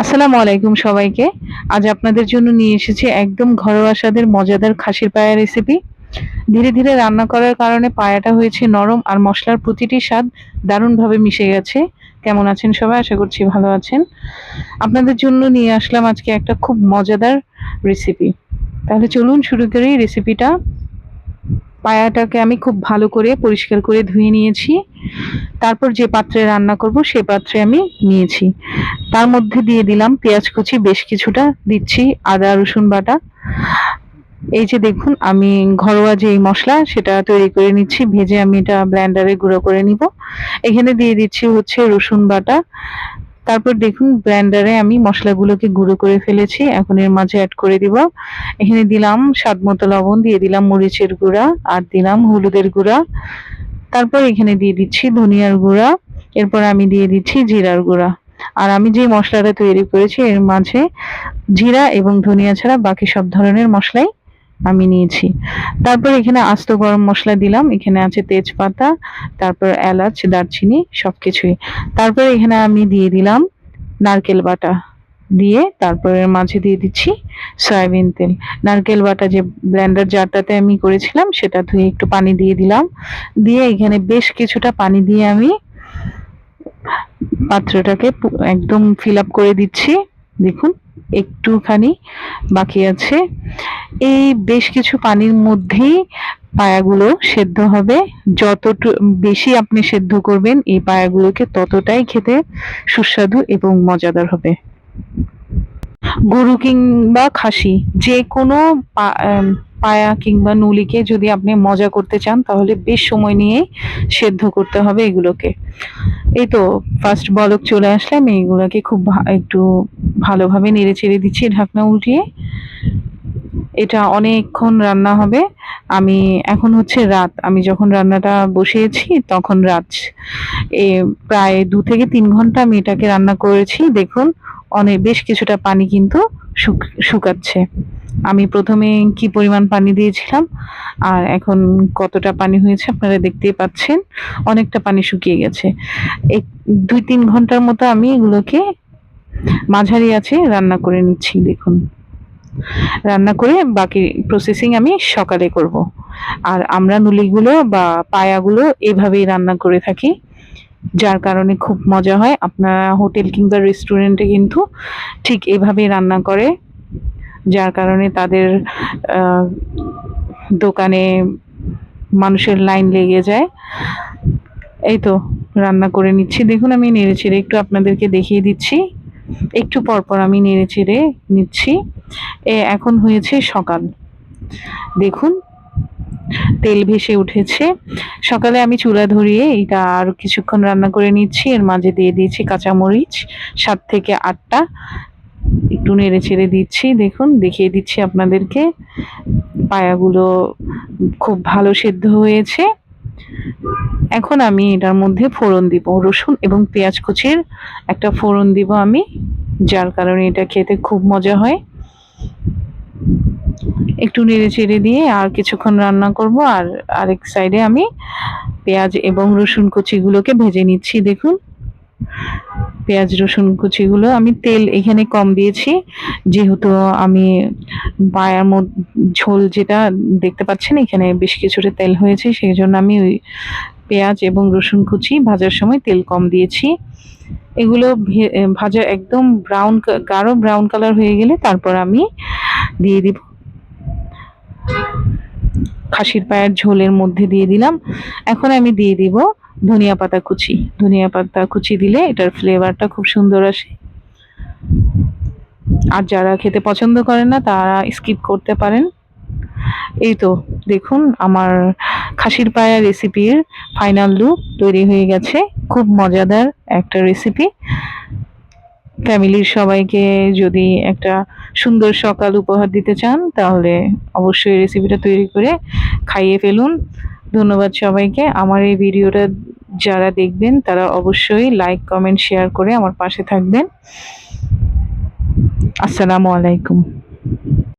আসসালামু আলাইকুম সবাইকে। আজ আপনাদের জন্য নিয়ে এসেছি একদম ঘরোয়া স্বাদের মজাদার খাসির পায়া রেসিপি। ধীরে ধীরে রান্না করার কারণে পায়াটা হয়েছে নরম আর মসলার প্রতিটি স্বাদ দারুণভাবে মিশে গেছে। কেমন আছেন সবাই? আশা করছি ভালো আছেন। আপনাদের জন্য নিয়ে আসলাম আজকে একটা খুব মজাদার রেসিপি। তাহলে চলুন শুরু করি রেসিপিটা। পায়াটাকে আমি খুব ভালো করে পরিষ্কার করে ধুয়ে নিয়েছি। তারপর যে পাত্রে রান্না করব সে পাত্রে আমি নিয়েছি। তার মধ্যে দিয়ে দিলাম পেঁয়াজ কুচি, বেশ কিছুটা দিচ্ছি আদা রসুন বাটা। এই যে দেখুন আমি ঘরোয়া যে মশলা সেটা তৈরি করে নিচ্ছি, ভেজে আমি এটা ব্লেন্ডারে গুঁড়ো করে নিব। এখানে দিয়ে দিচ্ছি হচ্ছে রসুন বাটা। তারপর দেখুন ব্লেন্ডারে আমি মশলাগুলোকে গুঁড়ো করে ফেলেছি, এখন এর মাঝে অ্যাড করে দিব। এখানে দিলাম স্বাদ মতো লবণ, দিয়ে দিলাম মরিচের গুঁড়া, আর দিলাম হলুদের গুঁড়া। তারপর এখানে দিয়ে দিচ্ছি ধনিয়ার গুঁড়া, এরপর আমি দিয়ে দিচ্ছি জিরার গুঁড়া। আর আমি যে মশলাটা তৈরি করেছি এর মাঝে জিরা এবং ধনিয়া ছাড়া বাকি সব ধরনের মশলাই আমি নিয়েছি। তারপর এখানে আস্ত গরম মশলা দিলাম, এখানে আছে তেজপাতা, তারপর এলাচ, দারচিনি সবকিছুই। তারপর এখানে আমি দিয়ে দিলাম নারকেল বাটা, দিয়ে তারপর এর মাঝে দিয়ে দিচ্ছি সয়াবিন তেল। নারকেল বাটা যে ব্লেন্ডার জারটাতে আমি করেছিলাম সেটা ধুয়ে একটু পানি দিয়ে দিলাম, দিয়ে এখানে বেশ কিছুটা পানি দিয়ে আমি পাত্রটাকে একদম ফিল আপ করে দিচ্ছি। দেখুন একটুখানি বাকি আছে। এই বেশ কিছু পানির মধ্যেই পায়াগুলো সেদ্ধ হবে। যতটুকু বেশি আপনি সেদ্ধ করবেন এই পায়াগুলোকে ততটাই খেতে সুস্বাদু এবং মজাদার হবে। গরু কিংবা খাসি যে কোনো পায়া কিংবা নুলিকে যদি আপনি মজা করতে চান তাহলে বেশ সময় নিয়ে সেদ্ধ করতে হবে এগুলোকে। এই তো ফার্স্ট বলক চলে আসলে আমি এগুলোকে খুব একটু ভালোভাবে নেড়ে চেড়ে দিচ্ছি ঢাকনা উল্টিয়ে। এটা অনেকক্ষণ রান্না হবে। আমি এখন হচ্ছে রাত, আমি যখন রান্নাটা বসিয়েছি তখন রাত। প্রায় 2 থেকে 3 ঘন্টা আমি এটাকে রান্না করেছি। দেখুন অনেক বেশ কিছুটা পানি কিন্তু শুকাচ্ছে। আমি প্রথমে কি পরিমাণ পানি দিয়েছিলাম আর এখন কতটা পানি হয়েছে আপনারা দেখতেই পাচ্ছেন, অনেকটা পানি শুকিয়ে গেছে। এই 2-3 ঘন্টার মতো আমি এগুলোকে মাঝারি আছে রান্না করে নিচ্ছি। দেখুন রান্না করে বাকি প্রসেসিং আমি সকালে করব। আর আমরা নুলিগুলো বা পায়াগুলো এভাবেই রান্না করে থাকি, যার কারণে খুব মজা হয়। আপনারা হোটেল কিংবা রেস্টুরেন্টে কিন্তু ঠিক এভাবেই রান্না করে, যার কারণে তাদের দোকানে মানুষের লাইন লেগে যায়। এই তো রান্না করে নিচ্ছি, দেখুন আমি নেড়ে চেড়ে একটু আপনাদেরকে দেখিয়ে দিচ্ছি। একটু পর পর আমি নেড়ে চেড়ে নিচ্ছি। এখন হয়েছে সকাল, দেখুন তেল ভেসে উঠেছে। সকালে আমি চুলা ধরিয়ে এটা আর কিছুক্ষণ রান্না করে নিচ্ছি। এর মাঝে দিয়ে দিয়েছি কাঁচামরিচ 7 থেকে 8টা, একটু নেড়ে চেড়ে দিচ্ছি। দেখুন দেখিয়ে দিচ্ছি আপনাদেরকে, পায়াগুলো খুব ভালো সেদ্ধ হয়েছে। এখন আমি এটার মধ্যে ফোড়ন দিব, রসুন এবং পেঁয়াজ কুচির একটা ফোড়ন দিব আমি, যার কারণে এটা খেতে খুব মজা হয়। একটু নেড়ে চেড়ে দিয়ে আর কিছুক্ষণ রান্না করব। আর আরেক সাইডে আমি পেঁয়াজ এবং রসুন কুচিগুলোকে ভেজে নিচ্ছি। দেখুন পেঁয়াজ রসুন কুচিগুলো আমি তেল এখানে কম দিয়েছি, যেহেতু আমি পায়ার মধ্যে ঝোল যেটা দেখতে পাচ্ছেন এখানে বেশ কিছুটা তেল হয়েছে, সেই জন্য আমি ওই পেঁয়াজ এবং রসুন কুচি ভাজার সময় তেল কম দিয়েছি। এগুলো ভাজা একদম গাঢ় ব্রাউন কালার হয়ে গেলে তারপর আমি দিয়ে দিব খাসির পায়ের ঝোলের মধ্যে দিয়ে দিলাম। এখন আমি দিয়ে দিব ধনিয়া পাতা কুচি। ধনিয়া পাতা কুচি দিলে এটার ফ্লেভারটা খুব সুন্দর আসে। আর যারা খেতে পছন্দ করেন না তারা স্কিপ করতে পারেন। এই তো দেখুন আমার খাসির পায়া রেসিপির ফাইনাল লুক তৈরি হয়ে গেছে। খুব মজাদার একটা রেসিপি। ফ্যামিলির সবাইকে যদি একটা সুন্দর সকাল উপহার দিতে চান তাহলে অবশ্যই রেসিপিটা তৈরি করে খাইয়ে ফেলুন। ধন্যবাদ সবাইকে। আমার এই ভিডিওটা যারা দেখবেন তারা অবশ্যই লাইক কমেন্ট শেয়ার করে আমার পাশে থাকবেন। আসসালামু আলাইকুম।